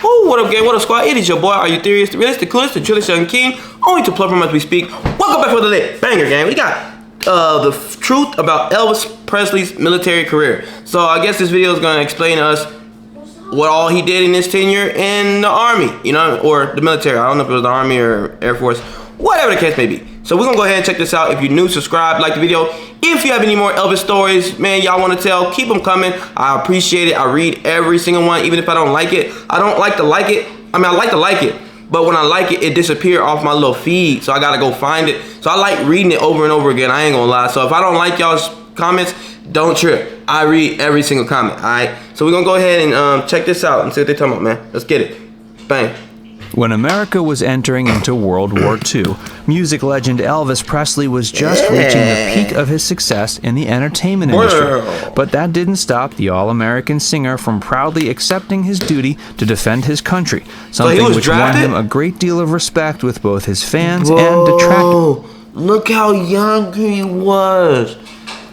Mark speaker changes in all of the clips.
Speaker 1: Oh, what up, gang? What up, squad? It is your boy. Are you serious? The realist, the coolest, the trillest young king. Only to plug from as we speak. Welcome back for the lit banger, gang. We got the truth about Elvis Presley's military career. So I guess this video is gonna explain to us what all he did in his tenure in the army, you know, or the military. I don't know if it was the army or Air Force, whatever the case may be. So we're gonna go ahead and check this out. If you're new, subscribe, like the video. If you have any more Elvis stories, man, y'all want to tell, keep them coming. I appreciate it. I read every single one, even if I don't like it. I don't like to like it. I mean, I like to like it, but when I like it, it disappears off my little feed, so I gotta go find it. So I like reading it over and over again. I ain't gonna lie. So if I don't like y'all's comments, don't trip. I read every single comment. All right. So we're gonna go ahead and check this out and see what they're talking about, man. Let's get it. Bang.
Speaker 2: When America was entering into World War II, music legend Elvis Presley was just reaching the peak of his success in the entertainment industry. But that didn't stop the all-American singer from proudly accepting his duty to defend his country, something which won him a great deal of respect with both his fans and detractors.
Speaker 1: Look how young he was.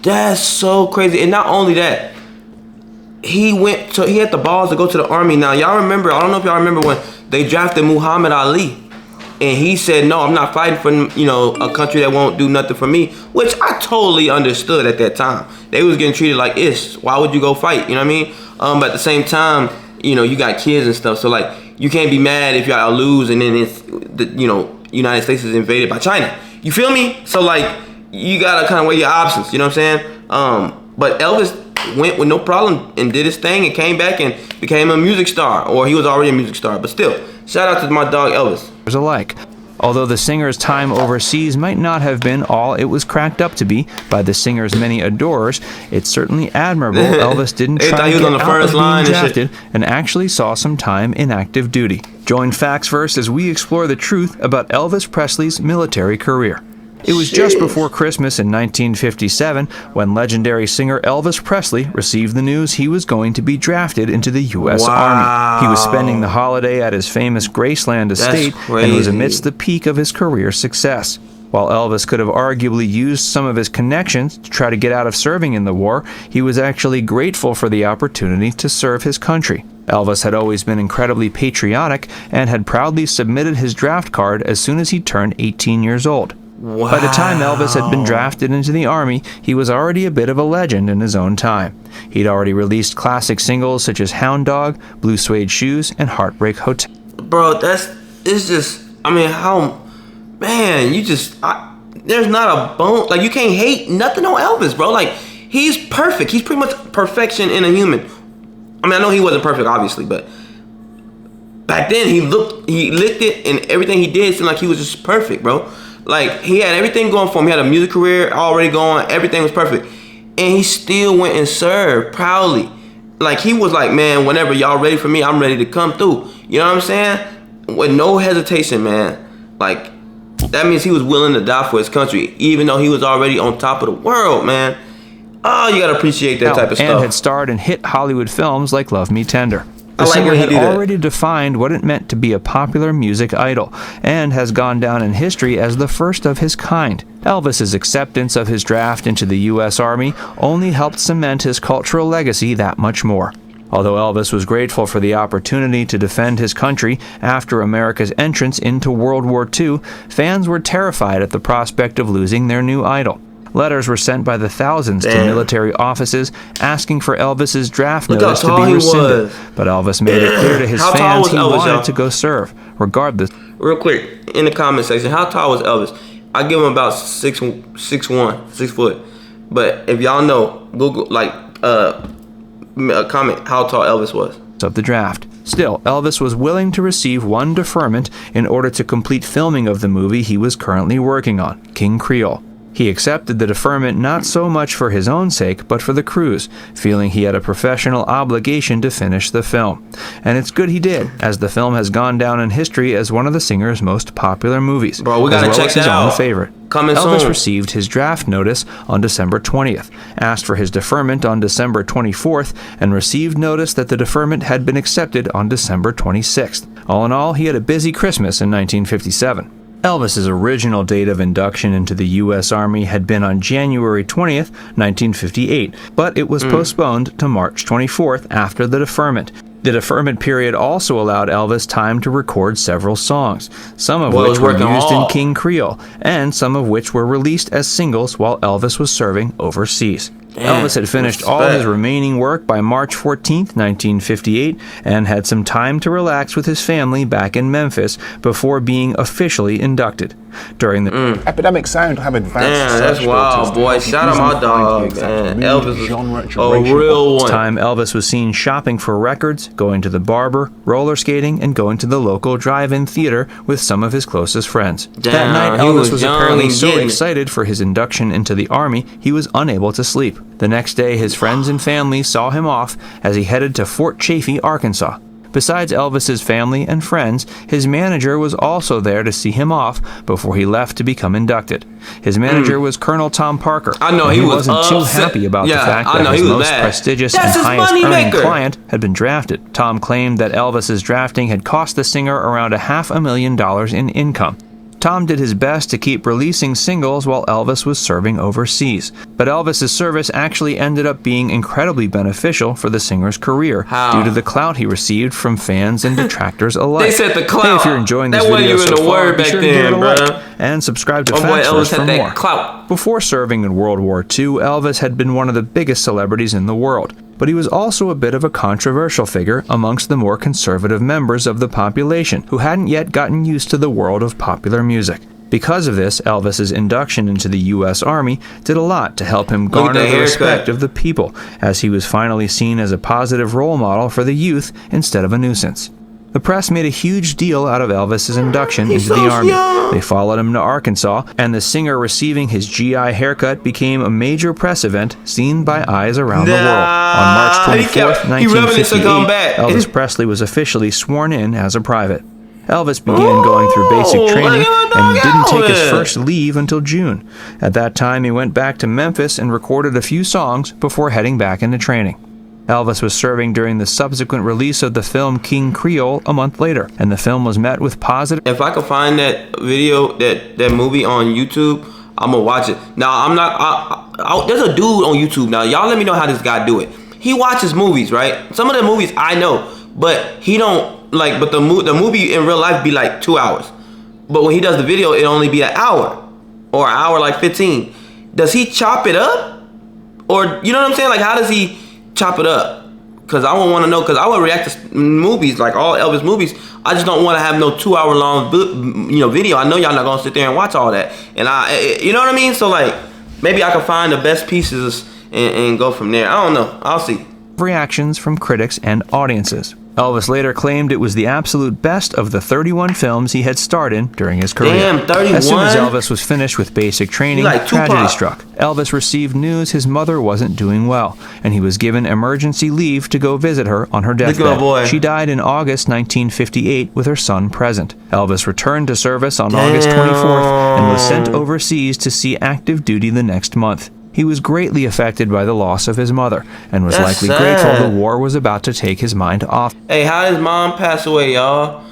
Speaker 1: That's so crazy. And not only that, he had the balls to go to the army. Now, y'all remember, I don't know if y'all remember when they drafted Muhammad Ali, and he said, no, I'm not fighting for, you know, a country that won't do nothing for me, which I totally understood at that time. They was getting treated like ish. Why would you go fight? You know what I mean? But at the same time, you know, you got kids and stuff, so like, you can't be mad if y'all lose and then it's, you know, United States is invaded by China. You feel me? So like, you gotta kind of weigh your options, you know what I'm saying? But Elvis went with no problem and did his thing and came back and became a music star, or he was already a music star, but still, shout out to my dog Elvis.
Speaker 2: Alike. Although the singer's time overseas might not have been all it was cracked up to be by the singer's many adorers, it's certainly admirable Elvis didn't try to get out of being drafted and actually saw some time in active duty. Join Facts Verse as we explore the truth about Elvis Presley's military career. It was just before Christmas in 1957 when legendary singer Elvis Presley received the news he was going to be drafted into the U.S. Army. He was spending the holiday at his famous Graceland estate and was amidst the peak of his career success. While Elvis could have arguably used some of his connections to try to get out of serving in the war, he was actually grateful for the opportunity to serve his country. Elvis had always been incredibly patriotic and had proudly submitted his draft card as soon as he turned 18 years old. By the time Elvis had been drafted into the Army, he was already a bit of a legend in his own time. He'd already released classic singles such as Hound Dog, Blue Suede Shoes, and Heartbreak Hotel.
Speaker 1: Bro, it's just, I mean, how, man, there's not a bone, like, you can't hate nothing on Elvis, bro. Like, he's perfect. He's pretty much perfection in a human. I mean, I know he wasn't perfect, obviously, but back then, he licked it, and everything he did seemed like he was just perfect, bro. Like, he had everything going for him. He had a music career already going. Everything was perfect. And he still went and served proudly. Like, he was like, man, whenever y'all ready for me, I'm ready to come through. You know what I'm saying? With no hesitation, man. Like, that means he was willing to die for his country, even though he was already on top of the world, man. Oh, you gotta appreciate that type of stuff.
Speaker 2: And had starred in hit Hollywood films like Love Me Tender. The singer had already defined what it meant to be a popular music idol, and has gone down in history as the first of his kind. Elvis's acceptance of his draft into the U.S. Army only helped cement his cultural legacy that much more. Although Elvis was grateful for the opportunity to defend his country after America's entrance into World War II, fans were terrified at the prospect of losing their new idol. Letters were sent by the thousands to military offices asking for Elvis's draft notice to be rescinded, but Elvis made it clear to his fans he wanted to go serve, regardless.
Speaker 1: Real quick, in the comment section, how tall was Elvis? I give him about 6'1", 6 foot. But if y'all know, Google, like, comment how tall Elvis was.
Speaker 2: Of the draft. Still, Elvis was willing to receive one deferment in order to complete filming of the movie he was currently working on, King Creole. He accepted the deferment not so much for his own sake, but for the crew's, feeling he had a professional obligation to finish the film. And it's good he did, as the film has gone down in history as one of the singer's most popular movies.
Speaker 1: Bro, we gotta check that out.
Speaker 2: His own favorite. Elvis received his draft notice on December 20th, asked for his deferment on December 24th, and received notice that the deferment had been accepted on December 26th. All in all, he had a busy Christmas in 1957. Elvis's original date of induction into the U.S. Army had been on January 20th, 1958, but it was postponed to March 24th after the deferment. The deferment period also allowed Elvis time to record several songs, some of which were used in King Creole, and some of which were released as singles while Elvis was serving overseas. Elvis had finished all his remaining work by March 14, 1958, and had some time to relax with his family back in Memphis before being officially inducted. During the
Speaker 3: Epidemic Sound have advanced.
Speaker 1: Damn, that's wild, boy. Shout out my dog, man. Elvis is a real one.
Speaker 2: Time Elvis was seen shopping for records, going to the barber, roller skating, and going to the local drive-in theater with some of his closest friends. That night, Elvis was apparently so excited for his induction into the Army, he was unable to sleep. The next day, his friends and family saw him off as he headed to Fort Chaffee, Arkansas. Besides Elvis's family and friends, his manager was also there to see him off before he left to become inducted. His manager was Colonel Tom Parker.
Speaker 1: I know he
Speaker 2: wasn't too happy about the fact that his most prestigious and highest earning client had been drafted. Tom claimed that Elvis's drafting had cost the singer around $500,000 in income. Tom did his best to keep releasing singles while Elvis was serving overseas. But Elvis's service actually ended up being incredibly beneficial for the singer's career due to the clout he received from fans and detractors alike.
Speaker 1: They said the clout.
Speaker 2: Hey, if you're enjoying this video so far, be sure to give it a like and subscribe to Facts First for more.
Speaker 1: Clout.
Speaker 2: Before serving in World War II, Elvis had been one of the biggest celebrities in the world. But he was also a bit of a controversial figure amongst the more conservative members of the population who hadn't yet gotten used to the world of popular music. Because of this, Elvis's induction into the U.S. Army did a lot to help him garner the respect of the people, as he was finally seen as a positive role model for the youth instead of a nuisance. The press made a huge deal out of Elvis's induction into the Army. They followed him to Arkansas, and the singer receiving his GI haircut became a major press event seen by eyes around the world. On March 24, 1958, Elvis Presley was officially sworn in as a private. Elvis began going through basic training and didn't take his first leave until June. At that time, he went back to Memphis and recorded a few songs before heading back into training. Elvis was serving during the subsequent release of the film King Creole a month later, and the film was met with positive...
Speaker 1: If I could find that video, that movie on YouTube, I'm gonna watch it. Now, I'm not... there's a dude on YouTube now. Y'all let me know how this guy do it. He watches movies, right? Some of the movies I know, but he don't... Like, but the movie in real life be like 2 hours. But when he does the video, it only be an hour. Or an hour like 15. Does he chop it up? Or, you know what I'm saying? Like, how does he chop it up? Because I would want to know, because I would react to movies, like all Elvis movies. I just don't want to have no 2 hour long video. I know y'all not gonna sit there and watch all that, and you know what I mean. So like, maybe I can find the best pieces and go from there. I don't know. I'll see.
Speaker 2: Reactions from critics and audiences. Elvis later claimed it was the absolute best of the 31 films he had starred in during his career.
Speaker 1: Damn, 31?
Speaker 2: As soon as Elvis was finished with basic training, tragedy struck. Elvis received news his mother wasn't doing well, and he was given emergency leave to go visit her on her deathbed. She died in August 1958 with her son present. Elvis returned to service on August 24th and was sent overseas to see active duty the next month. He was greatly affected by the loss of his mother, and was likely grateful the war was about to take his mind off.
Speaker 1: Hey, how did his mom pass away, y'all?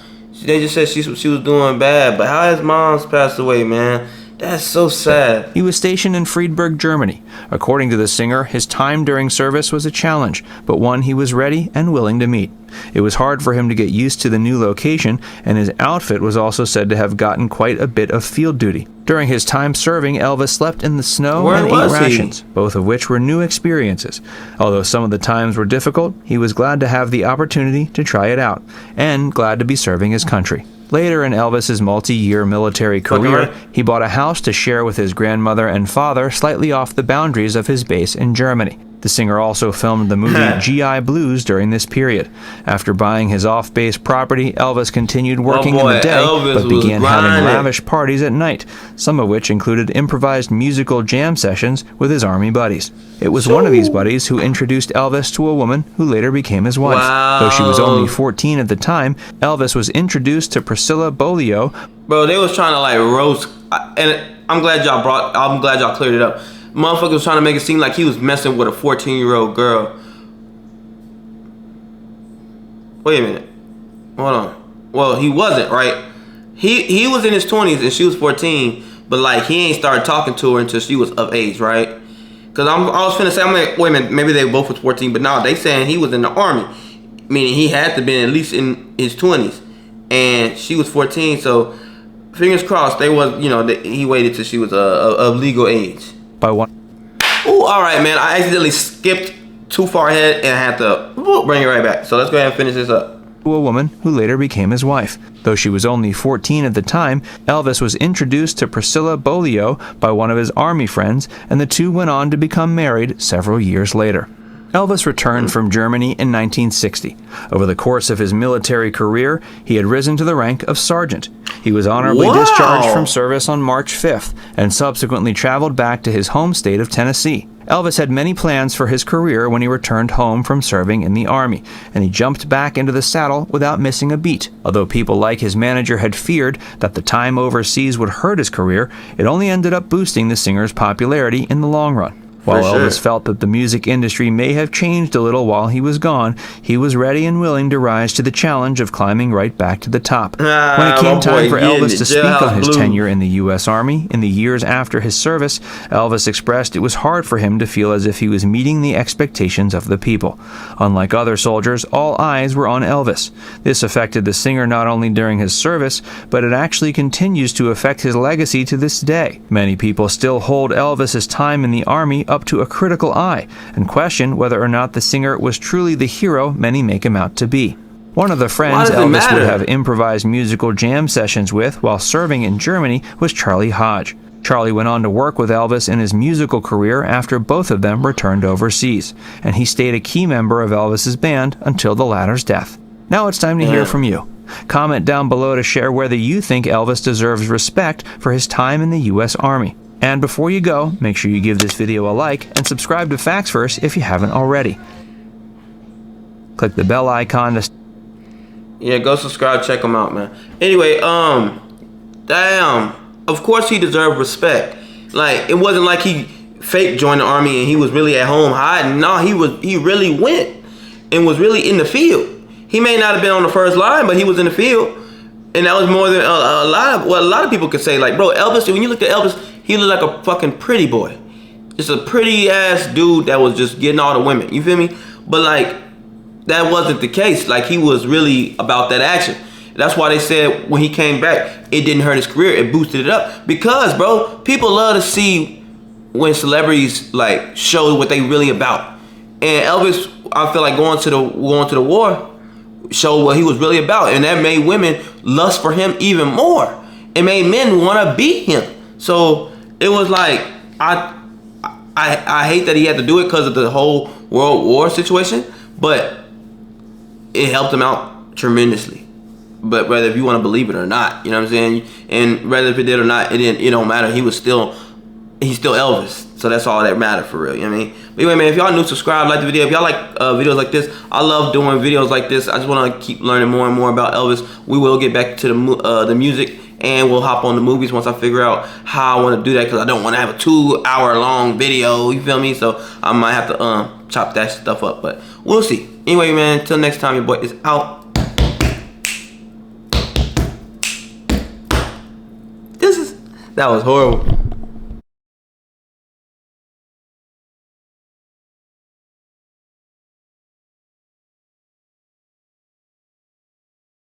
Speaker 1: They just said she was doing bad, but how his mom's passed away, man? That's so sad.
Speaker 2: He was stationed in Friedberg, Germany. According to the singer, his time during service was a challenge, but one he was ready and willing to meet. It was hard for him to get used to the new location, and his outfit was also said to have gotten quite a bit of field duty. During his time serving, Elvis slept in the snow and ate rations, both of which were new experiences. Although some of the times were difficult, he was glad to have the opportunity to try it out, and glad to be serving his country. Later in Elvis's multi-year military career, he bought a house to share with his grandmother and father slightly off the boundaries of his base in Germany. The singer also filmed the movie GI Blues during this period. After buying his off-base property, Elvis continued working in the day, but began having lavish parties at night, some of which included improvised musical jam sessions with his Army buddies. It was one of these buddies who introduced Elvis to a woman who later became his wife. Though she was only 14 at the time, Elvis was introduced to Priscilla Beaulieu.
Speaker 1: Bro, they was trying to like roast, and I'm glad y'all cleared it up. Motherfucker was trying to make it seem like he was messing with a 14-year-old girl. Wait a minute. Hold on. Well, he wasn't, right? He was in his 20s and she was 14, but like he ain't started talking to her until she was of age, right? Because I was finna say, I'm like, wait a minute, maybe they both was 14, but now they saying he was in the Army. meaning he had to be at least in his 20s, and she was 14. So fingers crossed. He waited till she was of legal age.
Speaker 2: By one.
Speaker 1: Ooh, all right, man. I accidentally skipped too far ahead, and I had to bring it right back. So let's go ahead and finish this up.
Speaker 2: To a woman who later became his wife. Though she was only 14 at the time, Elvis was introduced to Priscilla Beaulieu by one of his army friends, and the two went on to become married several years later. Elvis returned from Germany in 1960. Over the course of his military career, he had risen to the rank of sergeant. He was honorably discharged from service on March 5th and subsequently traveled back to his home state of Tennessee. Elvis had many plans for his career when he returned home from serving in the Army, and he jumped back into the saddle without missing a beat. Although people like his manager had feared that the time overseas would hurt his career, it only ended up boosting the singer's popularity in the long run. While Elvis felt that the music industry may have changed a little while he was gone, he was ready and willing to rise to the challenge of climbing right back to the top. When it came time for Elvis to speak on his tenure in the U.S. Army in the years after his service, Elvis expressed it was hard for him to feel as if he was meeting the expectations of the people. Unlike other soldiers, all eyes were on Elvis. This affected the singer not only during his service, but it actually continues to affect his legacy to this day. Many people still hold Elvis's time in the Army up to a critical eye and question whether or not the singer was truly the hero many make him out to be. One of the friends Elvis would have improvised musical jam sessions with while serving in Germany was Charlie Hodge. Charlie went on to work with Elvis in his musical career after both of them returned overseas, and he stayed a key member of Elvis's band until the latter's death. Now it's time to hear from you. Comment down below to share whether you think Elvis deserves respect for his time in the U.S. Army. And before you go, make sure you give this video a like and subscribe to Facts First if you haven't already. Click the bell icon to...
Speaker 1: Yeah, go subscribe, check him out, man. Anyway, of course he deserved respect. Like, it wasn't like he fake joined the Army and he was really at home hiding. No, he really went and was really in the field. He may not have been on the first line, but he was in the field. And that was more than a lot of people could say. Like, bro, Elvis, when you look at Elvis, he looked like a fucking pretty boy. Just a pretty ass dude that was just getting all the women. You feel me? But like, that wasn't the case. Like, he was really about that action. That's why they said when he came back, it didn't hurt his career. It boosted it up. Because, bro, people love to see when celebrities like show what they really about. And Elvis, I feel like going to the war showed what he was really about, and that made women lust for him even more. It made men want to beat him. So it was like, I hate that he had to do it because of the whole World War situation, but it helped him out tremendously. But whether if you want to believe it or not, you know what I'm saying? And whether if it did or not, it don't matter. He's still Elvis. So that's all that mattered for real, you know what I mean? But anyway, man, if y'all new, subscribe, like the video. If y'all like videos like this, I love doing videos like this. I just want to keep learning more and more about Elvis. We will get back to the music, and we'll hop on the movies once I figure out how I want to do that, because I don't want to have a 2-hour long video, you feel me? So I might have to chop that stuff up, but we'll see. Anyway, man, until next time, your boy is out. That was horrible.